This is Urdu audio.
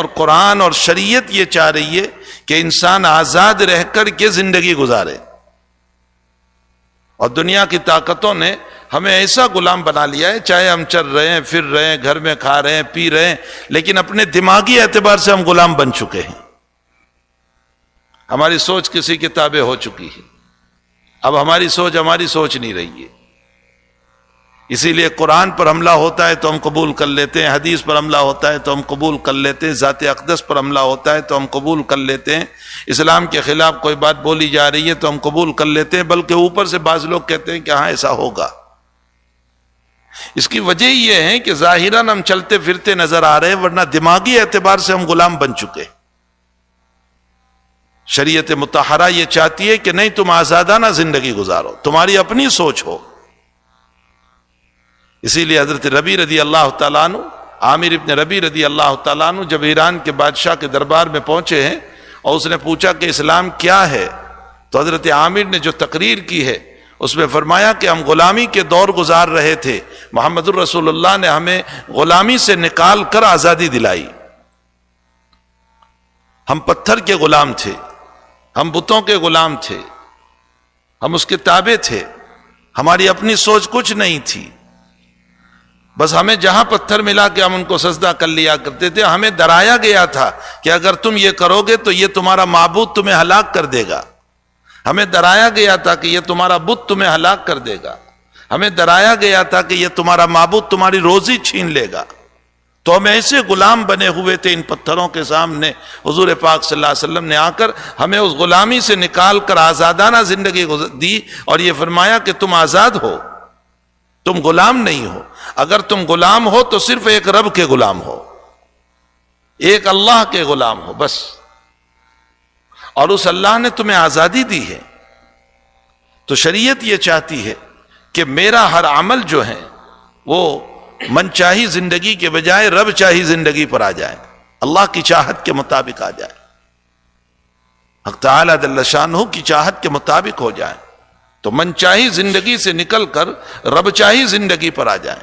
اور قرآن اور شریعت یہ چاہ رہی ہے کہ انسان آزاد رہ کر کے زندگی گزارے، اور دنیا کی طاقتوں نے ہمیں ایسا غلام بنا لیا ہے، چاہے ہم چل رہے ہیں، پھر رہے ہیں، گھر میں کھا رہے ہیں، پی رہے ہیں، لیکن اپنے دماغی اعتبار سے ہم غلام بن چکے ہیں۔ ہماری سوچ کسی کی تابع ہو چکی ہے، اب ہماری سوچ نہیں رہی ہے۔ اسی لیے قرآن پر حملہ ہوتا ہے تو ہم قبول کر لیتے ہیں، حدیث پر حملہ ہوتا ہے تو ہم قبول کر لیتے ہیں، ذات اقدس پر حملہ ہوتا ہے تو ہم قبول کر لیتے ہیں، اسلام کے خلاف کوئی بات بولی جا رہی ہے تو ہم قبول کر لیتے ہیں، بلکہ اوپر سے بعض لوگ کہتے ہیں کہ ہاں ایسا ہوگا۔ اس کی وجہ یہ ہے کہ ظاہراً ہم چلتے پھرتے نظر آ رہے ہیں، ورنہ دماغی اعتبار سے ہم غلام بن چکے۔ شریعت مطہرہ یہ چاہتی ہے کہ نہیں، تم آزادانہ زندگی گزارو، تمہاری اپنی سوچ ہو۔ اسی لیے حضرت ربیع رضی اللہ تعالیٰ عنہ، عامر ابن ربیع رضی اللہ تعالیٰ عنہ جب ایران کے بادشاہ کے دربار میں پہنچے ہیں اور اس نے پوچھا کہ اسلام کیا ہے، تو حضرت عامر نے جو تقریر کی ہے اس میں فرمایا کہ ہم غلامی کے دور گزار رہے تھے، محمد الرسول اللہ نے ہمیں غلامی سے نکال کر آزادی دلائی۔ ہم پتھر کے غلام تھے، ہم بتوں کے غلام تھے، ہم اس کے تابع تھے، ہماری اپنی سوچ کچھ نہیں تھی، بس ہمیں جہاں پتھر ملا کہ ہم ان کو سجدہ کر لیا کرتے تھے۔ ہمیں ڈرایا گیا تھا کہ اگر تم یہ کرو گے تو یہ تمہارا معبود تمہیں ہلاک کر دے گا، ہمیں ڈرایا گیا تھا کہ یہ تمہارا بت تمہیں ہلاک کر دے گا، ہمیں ڈرایا گیا تھا کہ یہ تمہارا معبود تمہاری روزی چھین لے گا۔ تو ہم ایسے غلام بنے ہوئے تھے ان پتھروں کے سامنے، حضور پاک صلی اللہ علیہ وسلم نے آ کر ہمیں اس غلامی سے نکال کر آزادانہ زندگی دی، اور یہ فرمایا کہ تم آزاد ہو، تم غلام نہیں ہو۔ اگر تم غلام ہو تو صرف ایک رب کے غلام ہو، ایک اللہ کے غلام ہو بس، اور اس اللہ نے تمہیں آزادی دی ہے۔ تو شریعت یہ چاہتی ہے کہ میرا ہر عمل جو ہے وہ من چاہی زندگی کے بجائے رب چاہی زندگی پر آ جائے، اللہ کی چاہت کے مطابق آ جائے، حق تعالی جل شانہ کی چاہت کے مطابق ہو جائے، تو من چاہی زندگی سے نکل کر رب چاہی زندگی پر آ جائیں۔